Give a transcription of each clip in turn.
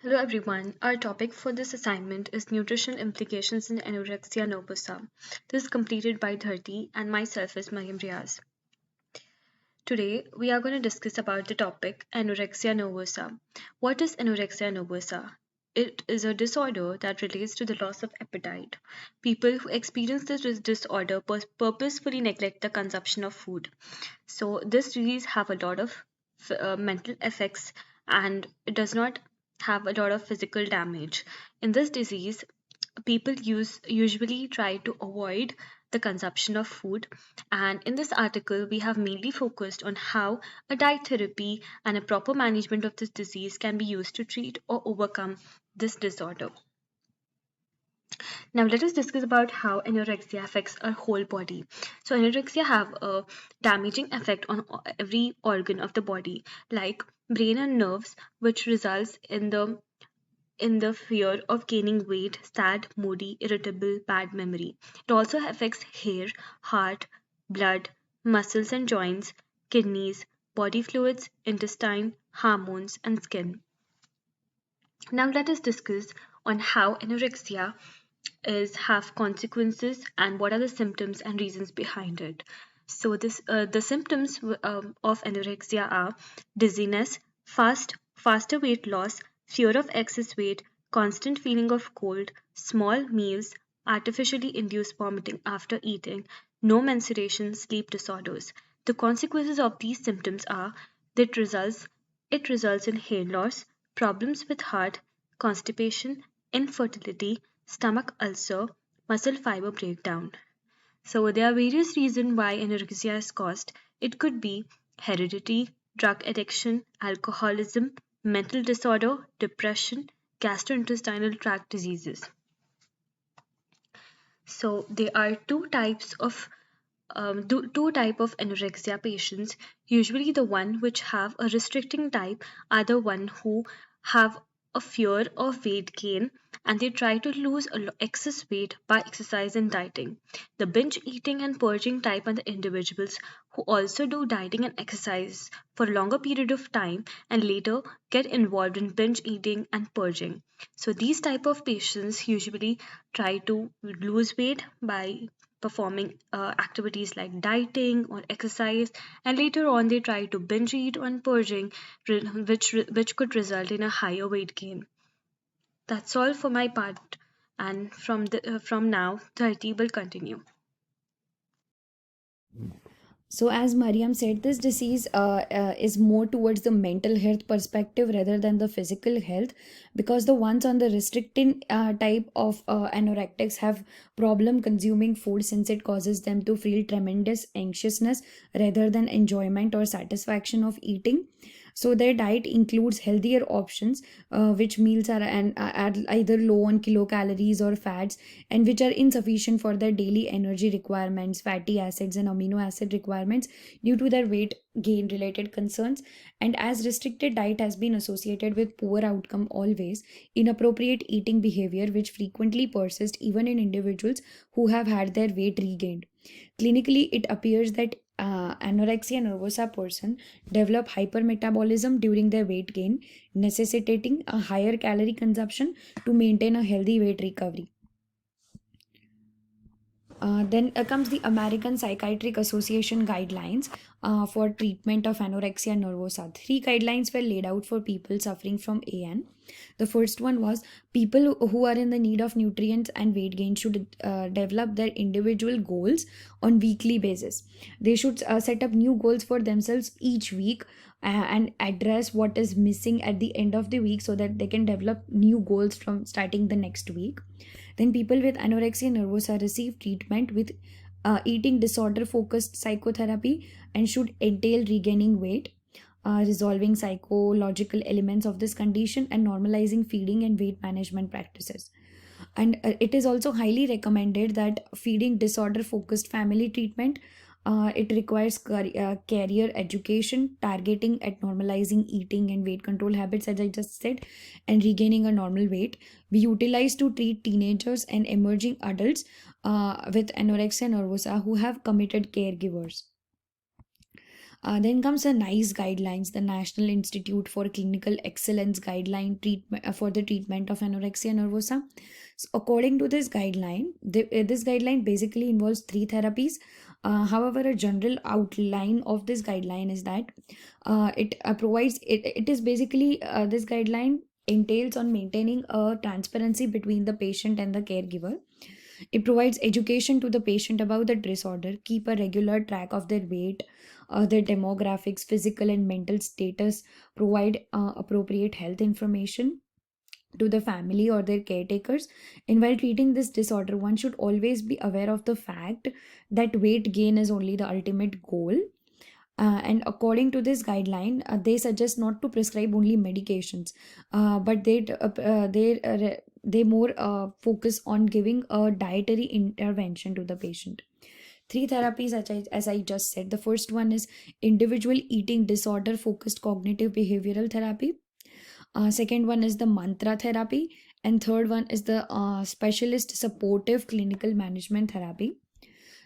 Hello everyone. Our topic for this assignment is nutrition implications in anorexia nervosa. This is completed by Dharti and myself is Mariam Riaz. Today we are going to discuss about the topic anorexia nervosa. What is anorexia nervosa? It is a disorder that relates to the loss of appetite. People who experience this disorder purposefully neglect the consumption of food. So this disease have a lot of mental effects and it does not have a lot of physical damage. In this disease, people usually try to avoid the consumption of food, and in this article we have mainly focused on how a diet therapy and a proper management of this disease can be used to treat or overcome this disorder. Now let us discuss about how anorexia affects our whole body. So anorexia have a damaging effect on every organ of the body, like brain and nerves, which results in the fear of gaining weight, sad, moody, irritable, bad memory. It also affects hair, heart, blood, muscles and joints, kidneys, body fluids, intestine, hormones, and skin. Now let us discuss on how anorexia is have consequences and what are the symptoms and reasons behind it. So the symptoms of anorexia are dizziness, faster weight loss, fear of excess weight, constant feeling of cold, small meals, artificially induced vomiting after eating, no menstruation, sleep disorders. The consequences of these symptoms are that it results in hair loss, problems with heart, constipation, infertility, stomach ulcer, muscle fiber breakdown. So there are various reasons why anorexia is caused. It could be heredity, drug addiction, alcoholism, mental disorder, depression, gastrointestinal tract diseases. So there are two type of anorexia patients. Usually the one which have a restricting type are the one who have a fear of weight gain and they try to lose excess weight by exercise and dieting. The binge eating and purging type are the individuals who also do dieting and exercise for a longer period of time and later get involved in binge eating and purging. So these type of patients usually try to lose weight by performing activities like dieting or exercise, and later on they try to binge eat on purging, which could result in a higher weight gain. That's all for my part, and from now 30 will continue. So, as Mariam said, this disease is more towards the mental health perspective rather than the physical health, because the ones on the restricting type of anorectics have problem consuming food, since it causes them to feel tremendous anxiousness rather than enjoyment or satisfaction of eating. So their diet includes healthier options, which meals are either low on kilocalories or fats, and which are insufficient for their daily energy requirements, fatty acids, and amino acid requirements due to their weight gain related concerns. And as restricted diet has been associated with poor outcome always, inappropriate eating behavior which frequently persists even in individuals who have had their weight regained. Clinically, it appears that anorexia nervosa person develop hypermetabolism during their weight gain, necessitating a higher calorie consumption to maintain a healthy weight recovery. Then comes the American Psychiatric Association guidelines for treatment of anorexia nervosa. Three guidelines were laid out for people suffering from AN. The first one was people who are in the need of nutrients and weight gain should develop their individual goals on weekly basis. They should set up new goals for themselves each week and address what is missing at the end of the week so that they can develop new goals from starting the next week. Then people with anorexia nervosa receive treatment with eating disorder focused psychotherapy and should entail regaining weight, resolving psychological elements of this condition, and normalizing feeding and weight management practices. And it is also highly recommended that feeding disorder focused family treatment, it requires career education targeting at normalizing eating and weight control habits, as I just said, and regaining a normal weight, be utilized to treat teenagers and emerging adults with anorexia nervosa who have committed caregivers. Then comes the NICE guidelines, the National Institute for Clinical Excellence guideline treatment for the treatment of anorexia nervosa. So according to this guideline, this guideline basically involves three therapies. However, a general outline of this guideline is that it is basically this guideline entails on maintaining a transparency between the patient and the caregiver. It provides education to the patient about the disorder, keep a regular track of their weight, their demographics, physical and mental status, provide appropriate health information to the family or their caretakers. And while treating this disorder, one should always be aware of the fact that weight gain is only the ultimate goal. And according to this guideline, they suggest not to prescribe only medications, but they more focus on giving a dietary intervention to the patient. Three therapies, as I just said. The first one is individual eating disorder focused cognitive behavioral therapy. Second one is the mantra therapy, and third one is the specialist supportive clinical management therapy.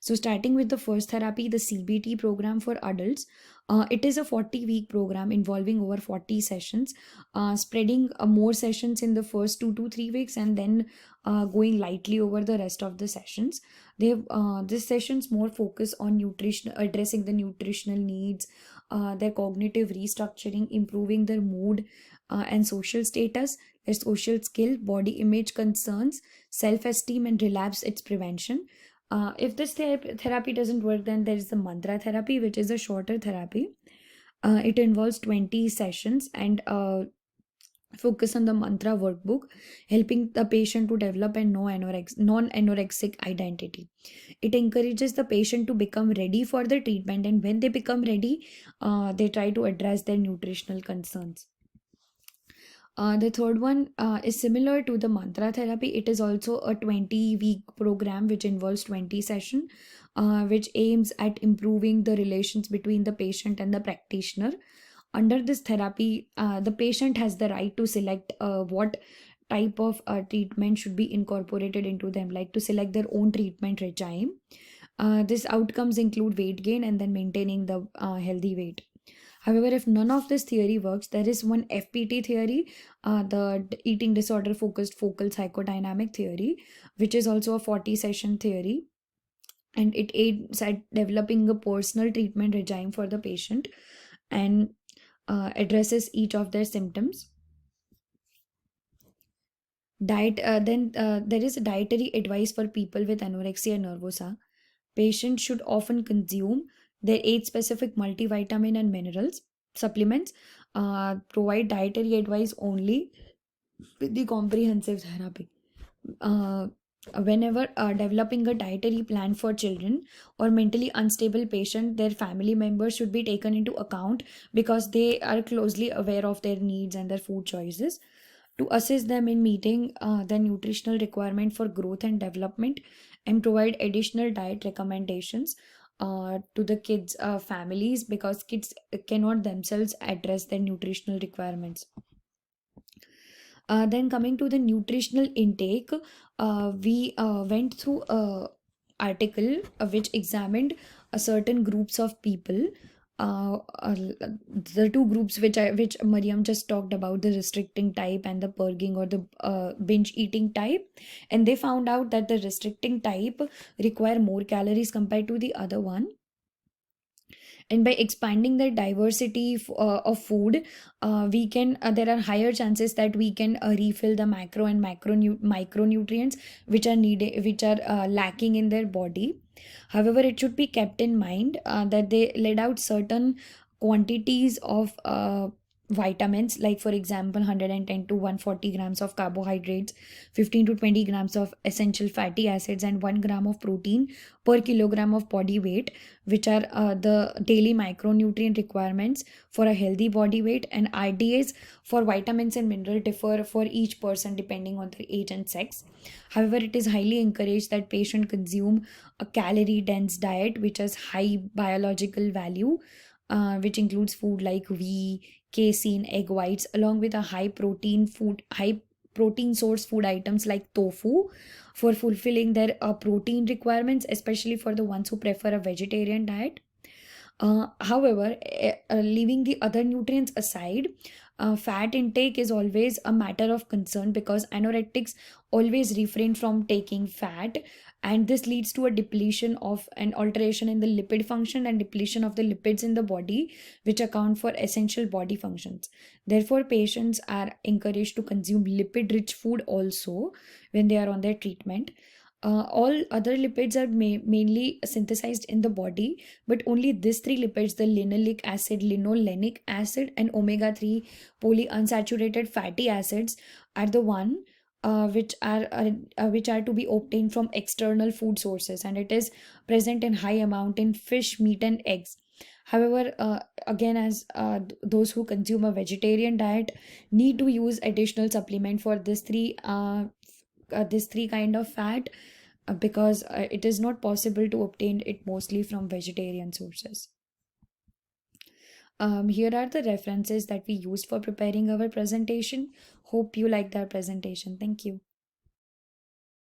So, starting with the first therapy, the CBT program for adults, it is a 40-week program involving over 40 sessions, spreading more sessions in the first 2 to 3 weeks and then going lightly over the rest of the sessions. This sessions more focus on nutrition, addressing the nutritional needs, their cognitive restructuring, improving their mood and social status, their social skill, body image concerns, self-esteem, and relapse its prevention. If this therapy doesn't work, then there is the mantra therapy, which is a shorter therapy. It involves 20 sessions and focus on the mantra workbook, helping the patient to develop a non-anorexic identity. It encourages the patient to become ready for the treatment, and when they become ready, they try to address their nutritional concerns. The third one is similar to the mantra therapy. It is also a 20-week program which involves 20 sessions, which aims at improving the relations between the patient and the practitioner. Under this therapy, the patient has the right to select what type of treatment should be incorporated into them, like to select their own treatment regime. These outcomes include weight gain and then maintaining the healthy weight. However, if none of this theory works, there is one FPT theory, the eating disorder focused focal psychodynamic theory, which is also a 40-session theory, and it aids at developing a personal treatment regime for the patient and addresses each of their symptoms. Then there is a dietary advice for people with anorexia nervosa. Patients should often consume their age-specific multivitamin and minerals supplements. Provide dietary advice only with the comprehensive therapy. Whenever developing a dietary plan for children or mentally unstable patient, their family members should be taken into account because they are closely aware of their needs and their food choices. To assist them in meeting their nutritional requirement for growth and development, and provide additional diet recommendations to the kids' families, because kids cannot themselves address their nutritional requirements. Then coming to the nutritional intake, we went through a article which examined a certain groups of people. The two groups which Mariam just talked about, the restricting type and the purging or the binge eating type, and they found out that the restricting type require more calories compared to the other one. And by expanding the diversity of food, we can there are higher chances that we can refill the macro and micronutrients which are needed, which are lacking in their body. However, it should be kept in mind that they laid out certain quantities of vitamins, like for example 110 to 140 grams of carbohydrates, 15 to 20 grams of essential fatty acids, and 1 gram of protein per kilogram of body weight, which are the daily micronutrient requirements for a healthy body weight. And RDAs for vitamins and mineral differ for each person depending on their age and sex. However, it is highly encouraged that patient consume a calorie dense diet which has high biological value, which includes food like wheat, casein, egg whites, along with a high protein source food items like tofu for fulfilling their protein requirements, especially for the ones who prefer a vegetarian diet. However, leaving the other nutrients aside, fat intake is always a matter of concern because anorectics always refrain from taking fat, and this leads to a depletion of an alteration in the lipid function and depletion of the lipids in the body, which account for essential body functions. Therefore, patients are encouraged to consume lipid rich food also when they are on their treatment. All other lipids are mainly synthesized in the body, but only these three lipids, the linoleic acid, linolenic acid, and omega 3 polyunsaturated fatty acids, are the one which are to be obtained from external food sources, and it is present in high amount in fish, meat, and eggs. However, again, as those who consume a vegetarian diet need to use additional supplement for this three kind of fat, because it is not possible to obtain it mostly from vegetarian sources. Here are the references that we used for preparing our presentation. Hope you liked our presentation. Thank you.